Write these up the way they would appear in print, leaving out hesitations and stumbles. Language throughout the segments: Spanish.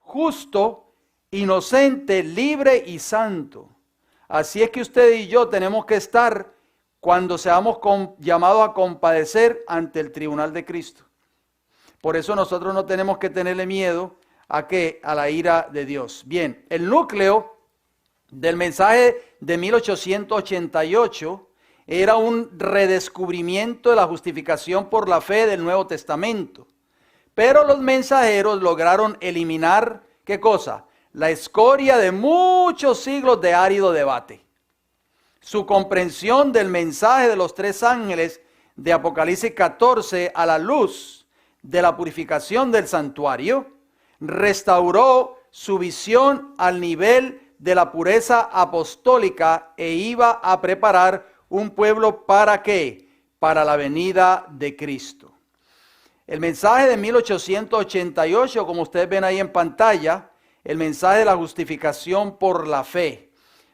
justo, inocente, libre y santo. Así es que usted y yo tenemos que estar cuando seamos llamados a compadecer ante el tribunal de Cristo. Por eso nosotros no tenemos que tenerle miedo a la ira de Dios. Bien, el núcleo del mensaje de 1888 era un redescubrimiento de la justificación por la fe del Nuevo Testamento. Pero los mensajeros lograron eliminar, ¿qué cosa? La escoria de muchos siglos de árido debate. Su comprensión del mensaje de los tres ángeles de Apocalipsis 14 a la luz de la purificación del santuario restauró su visión al nivel de la pureza apostólica e iba a preparar un pueblo ¿para qué? Para la venida de Cristo. El mensaje de 1888, como ustedes ven ahí en pantalla, el mensaje de la justificación por la fe.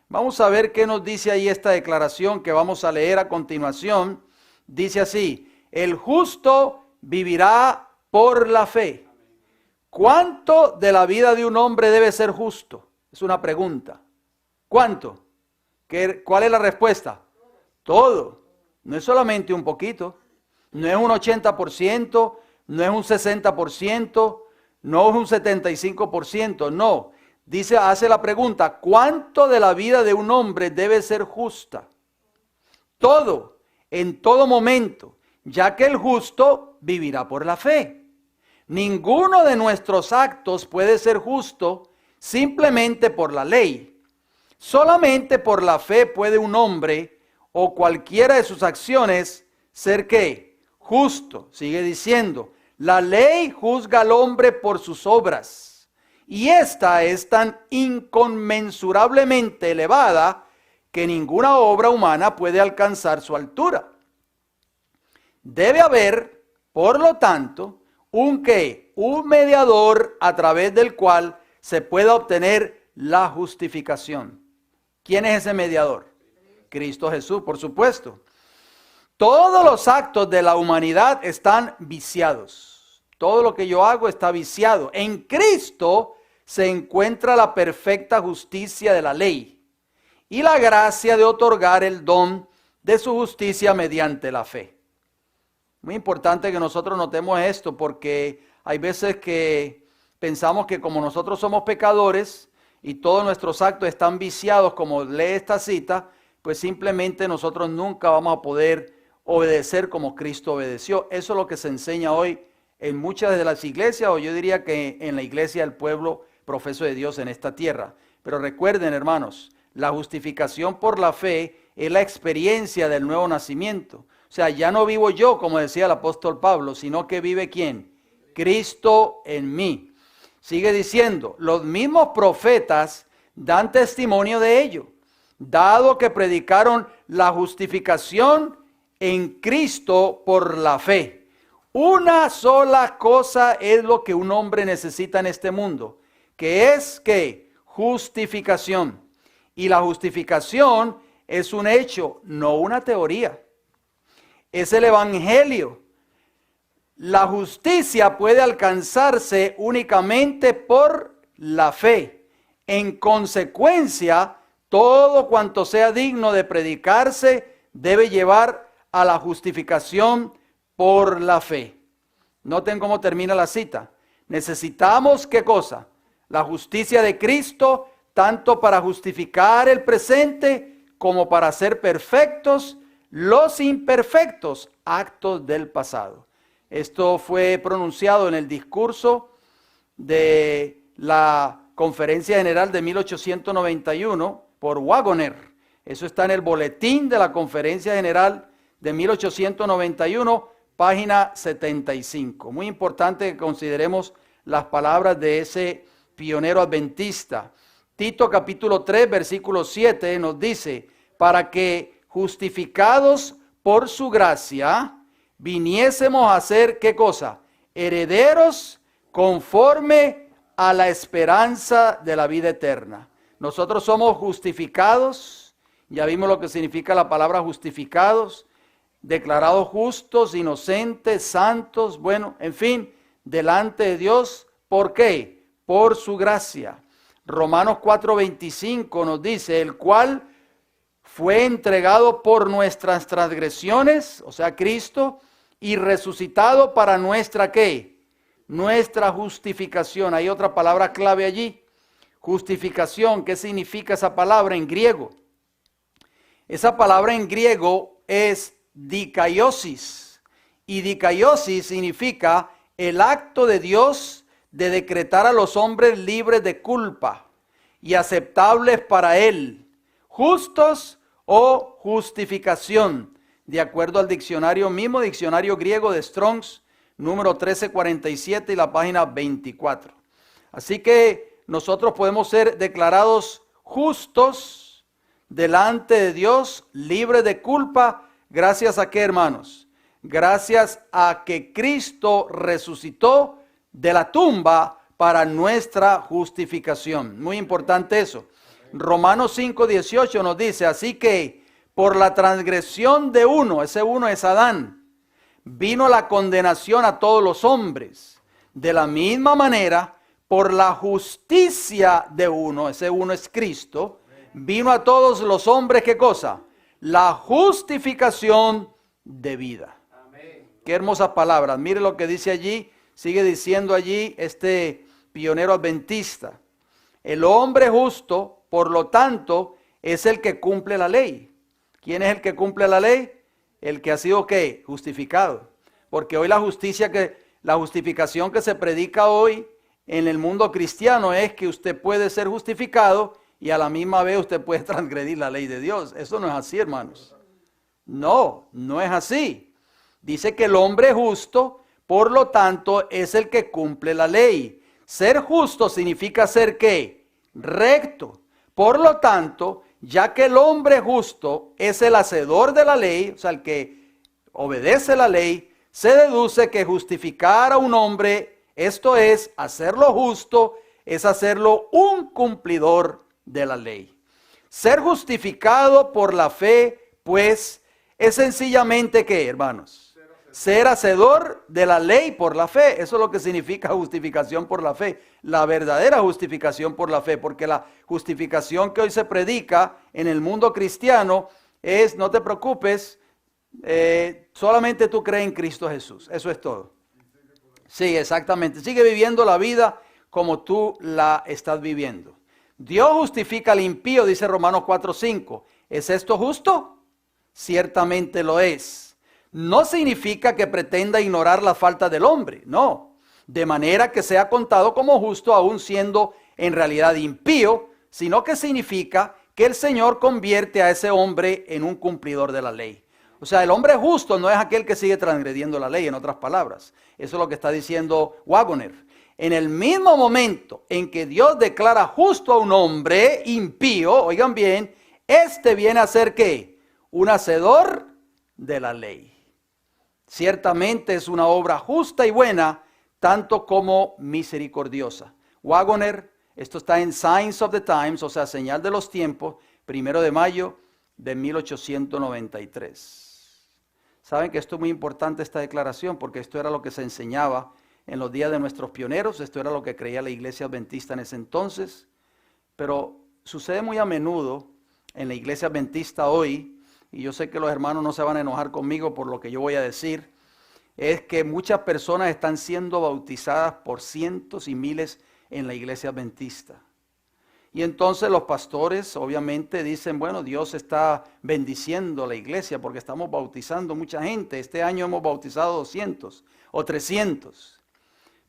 Vamos a ver qué nos dice ahí esta declaración que vamos a leer a continuación. Dice así: el justo vivirá por la fe. ¿Cuánto de la vida de un hombre debe ser justo? Es una pregunta. ¿Cuánto? ¿Cuál es la respuesta? Todo. No es solamente un poquito. No es un 80%, no es un 60%, no es un 75%, no. Dice, hace la pregunta, ¿cuánto de la vida de un hombre debe ser justa? Todo, en todo momento, ya que el justo vivirá por la fe. Ninguno de nuestros actos puede ser justo simplemente por la ley. Solamente por la fe puede un hombre o cualquiera de sus acciones ser ¿qué? Justo. Sigue diciendo, la ley juzga al hombre por sus obras, y esta es tan inconmensurablemente elevada que ninguna obra humana puede alcanzar su altura. Debe haber, por lo tanto, un mediador a través del cual se pueda obtener la justificación. ¿Quién es ese mediador? Cristo Jesús, por supuesto. Todos los actos de la humanidad están viciados. Todo lo que yo hago está viciado. En Cristo se encuentra la perfecta justicia de la ley y la gracia de otorgar el don de su justicia mediante la fe. Muy importante que nosotros notemos esto, porque hay veces que pensamos que como nosotros somos pecadores y todos nuestros actos están viciados, como lee esta cita, pues simplemente nosotros nunca vamos a poder obedecer como Cristo obedeció. Eso es lo que se enseña hoy en muchas de las iglesias, o yo diría que en la iglesia del pueblo profeso de Dios en esta tierra. Pero recuerden, hermanos, la justificación por la fe es la experiencia del nuevo nacimiento. O sea, ya no vivo yo, como decía el apóstol Pablo, sino que vive ¿quién? Cristo en mí. Sigue diciendo, los mismos profetas dan testimonio de ello, dado que predicaron la justificación en Cristo por la fe. Una sola cosa es lo que un hombre necesita en este mundo, que es ¿qué? Justificación. Y la justificación es un hecho, no una teoría. Es el evangelio. La justicia puede alcanzarse únicamente por la fe. En consecuencia, todo cuanto sea digno de predicarse debe llevar a la justificación por la fe. Noten cómo termina la cita. Necesitamos ¿qué cosa? La justicia de Cristo, tanto para justificar el presente como para hacer perfectos los imperfectos actos del pasado. Esto fue pronunciado en el discurso de la Conferencia General de 1891 por Waggoner. Eso está en el boletín de la Conferencia General de 1891, página 75. Muy importante que consideremos las palabras de ese pionero adventista. Tito capítulo 3, versículo 7 nos dice, para que justificados por su gracia, viniésemos a ser, ¿qué cosa? Herederos conforme a la esperanza de la vida eterna. Nosotros somos justificados, ya vimos lo que significa la palabra justificados, declarados justos, inocentes, santos, bueno, en fin, delante de Dios. ¿Por qué? por su gracia. Romanos 4:25 nos dice, el cual fue entregado por nuestras transgresiones, o sea, Cristo, y resucitado para nuestra, ¿qué? Nuestra justificación. Hay otra palabra clave allí, justificación. ¿Qué significa esa palabra en griego? Esa palabra en griego es dikaiosis, y dikaiosis significa el acto de Dios de decretar a los hombres libres de culpa y aceptables para Él, justos o justificación, de acuerdo al diccionario, mismo diccionario griego de Strong's, número 1347 y la página 24. Así que nosotros podemos ser declarados justos delante de Dios, libres de culpa, gracias a qué, hermanos, gracias a que Cristo resucitó de la tumba para nuestra justificación. Muy importante eso. Romanos 5:18 nos dice, así que por la transgresión de uno, ese uno es Adán, vino la condenación a todos los hombres. De la misma manera, por la justicia de uno, ese uno es Cristo, vino a todos los hombres, ¿qué cosa? La justificación de vida. Qué hermosas palabras. Mire lo que dice allí, sigue diciendo allí este pionero adventista. El hombre justo, por lo tanto, es el que cumple la ley. ¿Quién es el que cumple la ley? El que ha sido, ¿qué? Justificado. Porque hoy la justificación que se predica hoy en el mundo cristiano es que usted puede ser justificado y a la misma vez usted puede transgredir la ley de Dios. Eso no es así, hermanos. No, no es así. Dice que el hombre justo, por lo tanto, es el que cumple la ley. Ser justo significa ser, ¿qué? Recto. Por lo tanto, ya que el hombre justo es el hacedor de la ley, o sea, el que obedece la ley, se deduce que justificar a un hombre, esto es, hacerlo justo, es hacerlo un cumplidor de la ley. Ser justificado por la fe, pues, es sencillamente, ¿qué, hermanos? Ser hacedor de la ley por la fe. Eso es lo que significa justificación por la fe. La verdadera justificación por la fe. Porque la justificación que hoy se predica en el mundo cristiano es, no te preocupes, solamente tú crees en Cristo Jesús. Eso es todo. Sí, exactamente. Sigue viviendo la vida como tú la estás viviendo. Dios justifica al impío, dice Romanos 4:5. ¿Es esto justo? Ciertamente lo es. No significa que pretenda ignorar la falta del hombre, no. De manera que sea contado como justo aún siendo en realidad impío, sino que significa que el Señor convierte a ese hombre en un cumplidor de la ley. O sea, el hombre justo no es aquel que sigue transgrediendo la ley, en otras palabras. Eso es lo que está diciendo Waggoner. En el mismo momento en que Dios declara justo a un hombre impío, oigan bien, este viene a ser ¿qué? Un hacedor de la ley. Ciertamente es una obra justa y buena, tanto como misericordiosa. Waggoner, esto está en Signs of the Times, o sea, señal de los tiempos, 1 de mayo de 1893. Saben que esto es muy importante, esta declaración, porque esto era lo que se enseñaba en los días de nuestros pioneros, esto era lo que creía la iglesia adventista en ese entonces, pero sucede muy a menudo en la iglesia adventista hoy, y yo sé que los hermanos no se van a enojar conmigo por lo que yo voy a decir, es que muchas personas están siendo bautizadas por cientos y miles en la iglesia adventista. Y entonces los pastores obviamente dicen, bueno, Dios está bendiciendo la iglesia porque estamos bautizando mucha gente. Este año hemos bautizado 200 o 300.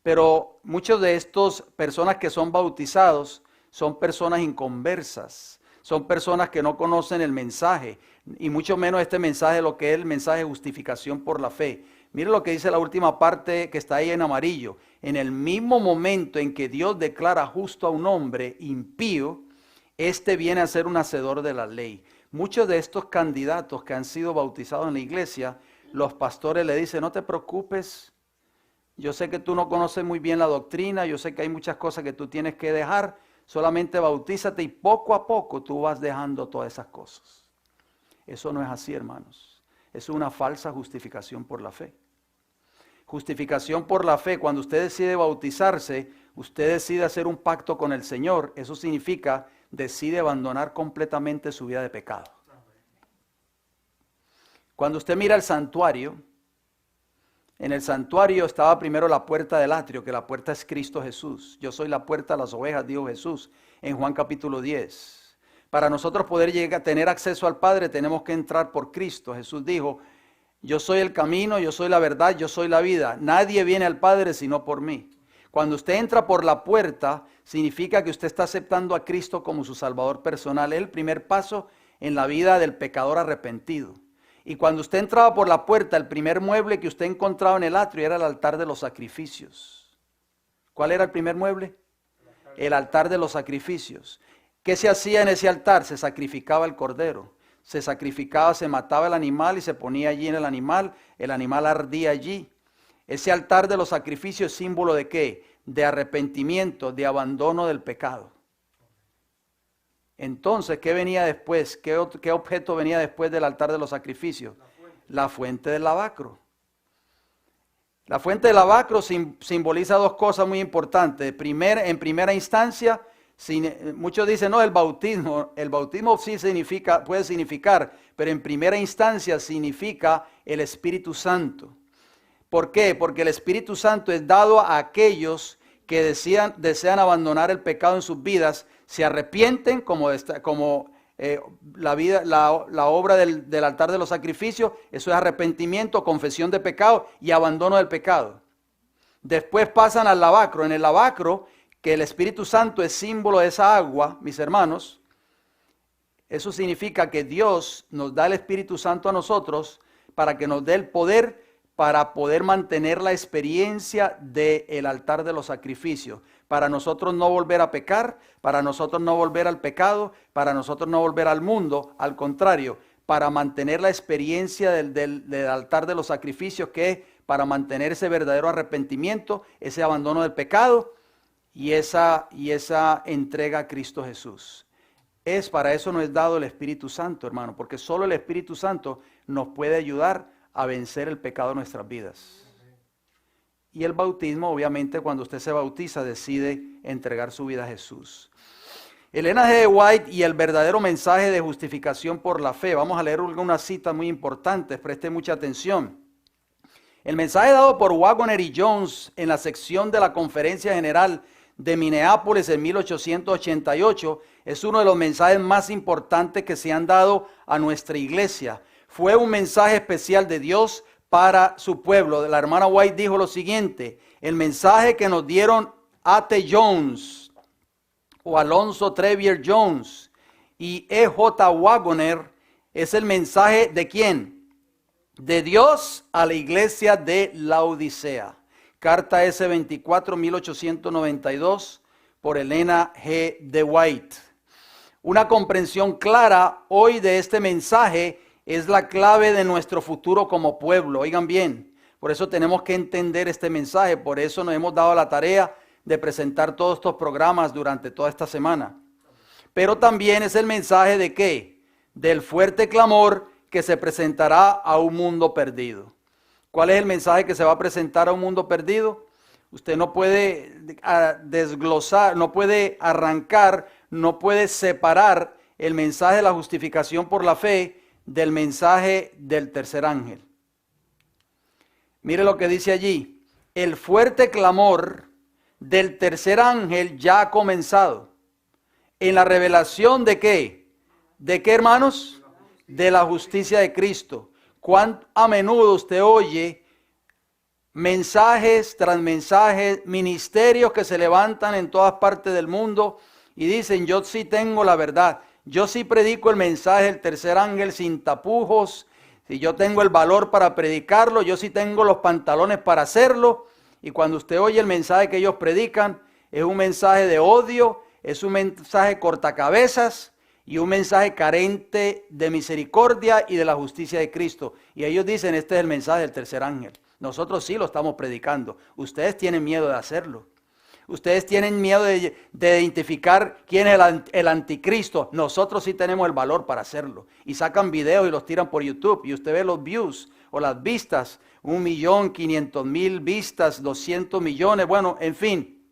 Pero muchos de estos personas que son bautizados son personas inconversas. Son personas que no conocen el mensaje, y mucho menos este mensaje, lo que es el mensaje de justificación por la fe. Mire lo que dice la última parte que está ahí en amarillo. En el mismo momento en que Dios declara justo a un hombre impío, este viene a ser un hacedor de la ley. Muchos de estos candidatos que han sido bautizados en la iglesia, los pastores le dicen, no te preocupes, yo sé que tú no conoces muy bien la doctrina, yo sé que hay muchas cosas que tú tienes que dejar, solamente bautízate y poco a poco tú vas dejando todas esas cosas. Eso no es así, hermanos. Es una falsa justificación por la fe. Justificación por la fe, cuando usted decide bautizarse, usted decide hacer un pacto con el Señor, eso significa decide abandonar completamente su vida de pecado. Cuando usted mira el santuario, en el santuario estaba primero la puerta del atrio, que la puerta es Cristo Jesús. Yo soy la puerta de las ovejas, dijo Jesús en Juan capítulo 10. Para nosotros poder llegar, tener acceso al Padre, tenemos que entrar por Cristo. Jesús dijo, yo soy el camino, yo soy la verdad, yo soy la vida. Nadie viene al Padre sino por mí. Cuando usted entra por la puerta, significa que usted está aceptando a Cristo como su Salvador personal. Es el primer paso en la vida del pecador arrepentido. Y cuando usted entraba por la puerta, el primer mueble que usted encontraba en el atrio era el altar de los sacrificios. ¿Cuál era el primer mueble? El altar de los sacrificios. ¿Qué se hacía en ese altar? Se sacrificaba el cordero. Se sacrificaba, se mataba el animal y se ponía allí en el animal ardía allí. Ese altar de los sacrificios es símbolo de ¿qué? De arrepentimiento, de abandono del pecado. Entonces, ¿qué venía después? ¿Qué objeto venía después del altar de los sacrificios? La fuente del lavacro. La fuente del lavacro simboliza dos cosas muy importantes. En primera instancia, muchos dicen, no, el bautismo sí puede significar, pero en primera instancia significa el Espíritu Santo. ¿Por qué? Porque el Espíritu Santo es dado a aquellos que desean abandonar el pecado en sus vidas, se arrepienten como la obra del altar de los sacrificios, eso es arrepentimiento, confesión de pecado y abandono del pecado. Después pasan al lavacro. En el lavacro, que el Espíritu Santo es símbolo de esa agua, mis hermanos, eso significa que Dios nos da el Espíritu Santo a nosotros para que nos dé el poder para poder mantener la experiencia del altar de los sacrificios, para nosotros no volver a pecar, para nosotros no volver al pecado, para nosotros no volver al mundo, al contrario, para mantener la experiencia del altar de los sacrificios, que es para mantener ese verdadero arrepentimiento, ese abandono del pecado y esa entrega a Cristo Jesús. Para eso nos es dado el Espíritu Santo, hermano, porque solo el Espíritu Santo nos puede ayudar a vencer el pecado en nuestras vidas. Y el bautismo, obviamente, cuando usted se bautiza, decide entregar su vida a Jesús. Elena G. de White y el verdadero mensaje de justificación por la fe. Vamos a leer algunas citas muy importantes, preste mucha atención. El mensaje dado por Waggoner y Jones en la sección de la Conferencia General de Minneapolis en 1888 es uno de los mensajes más importantes que se han dado a nuestra iglesia. Fue un mensaje especial de Dios para su pueblo. La hermana White dijo lo siguiente: el mensaje que nos dieron A.T. Jones o Alonzo Trevier Jones y E.J. Waggoner es el mensaje ¿de quién? De Dios a la iglesia de Laodicea. Carta S24, 1892, por Elena G. de White. Una comprensión clara hoy de este mensaje es la clave de nuestro futuro como pueblo. Oigan bien, por eso tenemos que entender este mensaje, por eso nos hemos dado la tarea de presentar todos estos programas durante toda esta semana. Pero también es el mensaje de ¿qué? Del fuerte clamor que se presentará a un mundo perdido. ¿Cuál es el mensaje que se va a presentar a un mundo perdido? Usted no puede desglosar, no puede arrancar, no puede separar el mensaje de la justificación por la fe del mensaje del tercer ángel. Mire lo que dice allí: el fuerte clamor del tercer ángel ya ha comenzado. En la revelación ¿de qué? ¿De qué, hermanos? De la justicia de Cristo. ¿Cuán a menudo usted oye mensajes tras mensajes, ministerios que se levantan en todas partes del mundo y dicen: yo sí tengo la verdad, yo sí predico el mensaje del tercer ángel sin tapujos, si yo tengo el valor para predicarlo, yo sí tengo los pantalones para hacerlo? Y cuando usted oye el mensaje que ellos predican, es un mensaje de odio, es un mensaje cortacabezas y un mensaje carente de misericordia y de la justicia de Cristo. Y ellos dicen: este es el mensaje del tercer ángel. Nosotros sí lo estamos predicando. Ustedes tienen miedo de hacerlo. Ustedes tienen miedo de identificar quién es el anticristo. Nosotros sí tenemos el valor para hacerlo. Y sacan videos y los tiran por YouTube. Y usted ve los views o las vistas. 1.500.000 vistas, 200 millones. Bueno, en fin.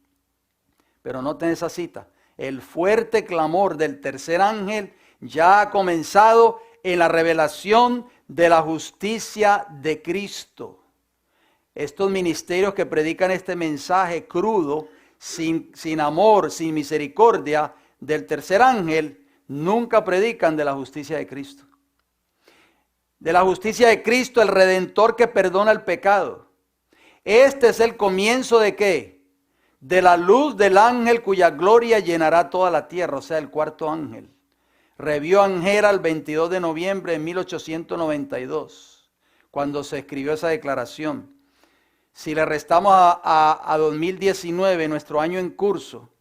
Pero noten esa cita. El fuerte clamor del tercer ángel ya ha comenzado en la revelación de la justicia de Cristo. Estos ministerios que predican este mensaje crudo, sin amor, sin misericordia del tercer ángel, nunca predican de la justicia de Cristo. De la justicia de Cristo, el Redentor que perdona el pecado. Este es el comienzo ¿de qué? De la luz del ángel cuya gloria llenará toda la tierra, o sea, el cuarto ángel. Revió Angera el 22 de noviembre de 1892, cuando se escribió esa declaración. Si le restamos a 2019, nuestro año en curso,